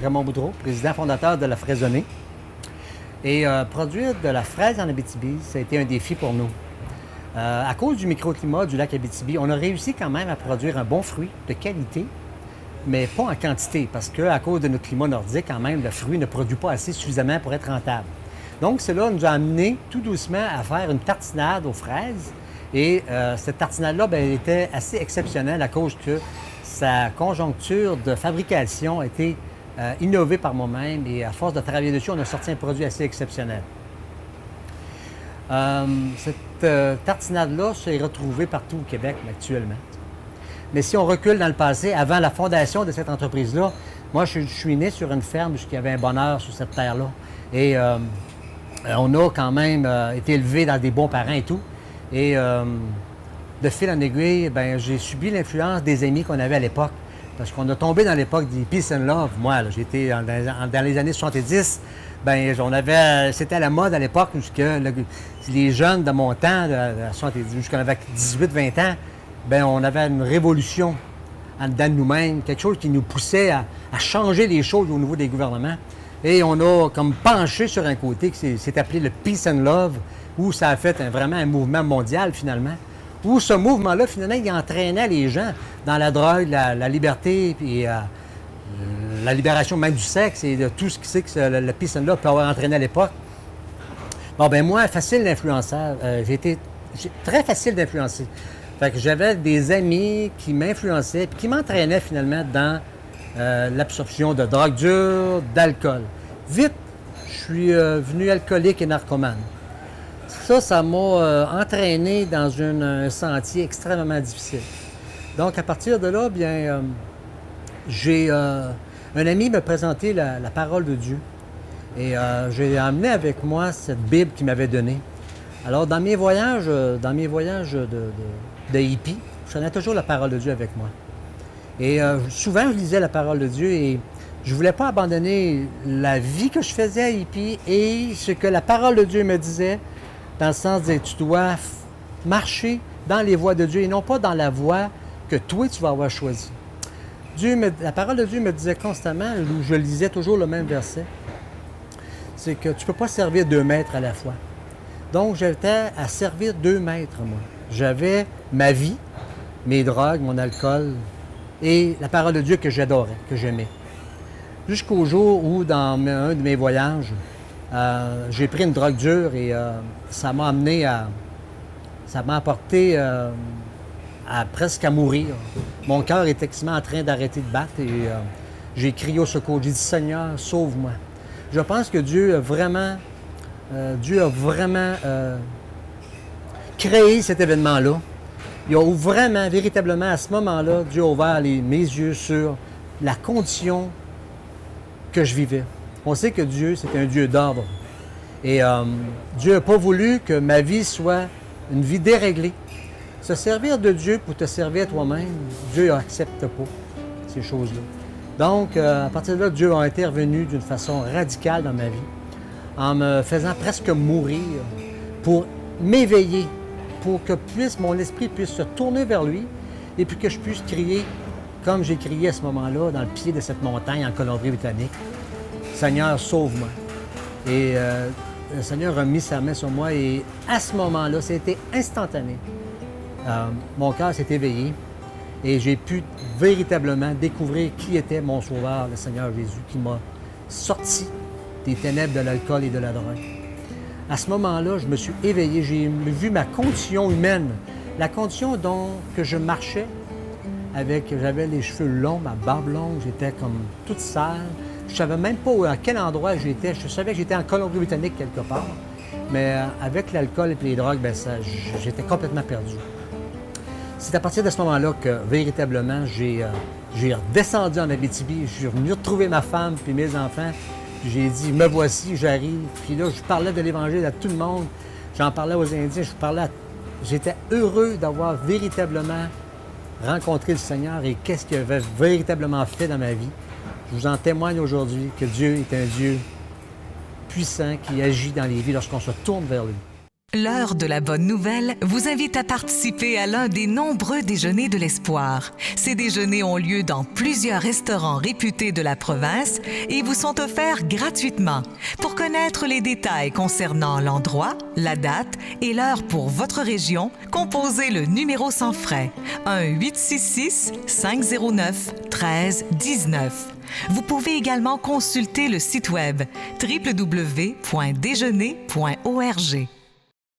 Raymond Boudreau, président fondateur de la Fraisonnée. Et produire de la fraise en Abitibi, ça a été un défi pour nous. À cause du microclimat du lac Abitibi, on a réussi quand même à produire un bon fruit de qualité, mais pas en quantité, parce qu'à cause de notre climat nordique, quand même, le fruit ne produit pas assez suffisamment pour être rentable. Donc, cela nous a amené tout doucement à faire une tartinade aux fraises. Et cette tartinade-là, elle était assez exceptionnelle à cause que sa conjoncture de fabrication a été innovée par moi-même. Et à force de travailler dessus, on a sorti un produit assez exceptionnel. Cette tartinade-là s'est retrouvée partout au Québec actuellement. Mais si on recule dans le passé, avant la fondation de cette entreprise-là, moi, je suis né sur une ferme où il y avait un bonheur sur cette terre-là. Et on a quand même été élevé dans des bons parents et tout. Et de fil en aiguille, bien, j'ai subi l'influence des amis qu'on avait à l'époque. Parce qu'on a tombé dans l'époque des Peace and Love. Moi, j'étais dans les années 70. Bien, c'était à la mode à l'époque, les jeunes de mon temps, jusqu'à 18-20 ans, bien, on avait une révolution en dedans de nous-mêmes, quelque chose qui nous poussait à changer les choses au niveau des gouvernements. Et on a comme penché sur un côté qui s'est appelé le Peace and Love, où ça a fait vraiment un mouvement mondial, finalement, où ce mouvement-là, finalement, il entraînait les gens dans la drogue, la liberté, puis la libération même du sexe et de tout ce qui c'est que le Peace and Love peut avoir entraîné à l'époque. Bon, ben moi, facile d'influenceur. J'ai très facile d'influencer. Fait que j'avais des amis qui m'influençaient puis qui m'entraînaient, finalement, dans l'absorption de drogue dure, d'alcool. Vite, je suis venu alcoolique et narcomane. Ça m'a entraîné dans un sentier extrêmement difficile. Donc, à partir de là, bien, un ami m'a présenté la parole de Dieu. Et j'ai emmené avec moi cette Bible qu'il m'avait donnée. Alors, dans mes voyages de hippie, je prenais toujours la parole de Dieu avec moi. Et souvent, je lisais la parole de Dieu et je ne voulais pas abandonner la vie que je faisais à hippie et ce que la parole de Dieu me disait, dans le sens de tu dois marcher dans les voies de Dieu et non pas dans la voie que toi, tu vas avoir choisie. La parole de Dieu me disait constamment, je lisais toujours le même verset, c'est que tu ne peux pas servir 2 maîtres à la fois. Donc, j'étais à servir 2 maîtres, moi. J'avais ma vie, mes drogues, mon alcool et la parole de Dieu que j'adorais, que j'aimais. Jusqu'au jour où, dans un de mes voyages, j'ai pris une drogue dure et ça m'a apporté presque à mourir. Mon cœur était en train d'arrêter de battre et j'ai crié au secours. J'ai dit, Seigneur, sauve-moi. Je pense que Dieu a vraiment créé cet événement-là. Il a vraiment, véritablement, à ce moment-là, Dieu a ouvert mes yeux sur la condition que je vivais. On sait que Dieu, c'est un Dieu d'ordre. Et Dieu n'a pas voulu que ma vie soit une vie déréglée. Se servir de Dieu pour te servir toi-même, Dieu n'accepte pas ces choses-là. Donc, à partir de là, Dieu a intervenu d'une façon radicale dans ma vie, en me faisant presque mourir pour m'éveiller, pour que mon esprit puisse se tourner vers lui et puis que je puisse crier, comme j'ai crié à ce moment-là, dans le pied de cette montagne en Colombie-Britannique, « Seigneur, sauve-moi ». Et le Seigneur a mis sa main sur moi et à ce moment-là, c'était instantané. Mon cœur s'est éveillé et j'ai pu véritablement découvrir qui était mon Sauveur, le Seigneur Jésus, qui m'a sorti des ténèbres de l'alcool et de la drogue. À ce moment-là, je me suis éveillé, j'ai vu ma condition humaine, la condition que je marchais j'avais les cheveux longs, ma barbe longue, j'étais comme toute sale. Je ne savais même pas à quel endroit j'étais. Je savais que j'étais en Colombie-Britannique quelque part, mais avec l'alcool et les drogues, j'étais complètement perdu. C'est à partir de ce moment-là que, véritablement, j'ai redescendu en Abitibi, je suis venu retrouver ma femme puis mes enfants. J'ai dit, me voici, j'arrive. Puis là, je parlais de l'Évangile à tout le monde. J'en parlais aux Indiens, j'étais heureux d'avoir véritablement rencontré le Seigneur et qu'est-ce qu'il avait véritablement fait dans ma vie. Je vous en témoigne aujourd'hui que Dieu est un Dieu puissant qui agit dans les vies lorsqu'on se tourne vers lui. L'heure de la bonne nouvelle vous invite à participer à l'un des nombreux déjeuners de l'espoir. Ces déjeuners ont lieu dans plusieurs restaurants réputés de la province et vous sont offerts gratuitement. Pour connaître les détails concernant l'endroit, la date et l'heure pour votre région, composez le numéro sans frais 1-866-509-1319. Vous pouvez également consulter le site web www.déjeuner.org.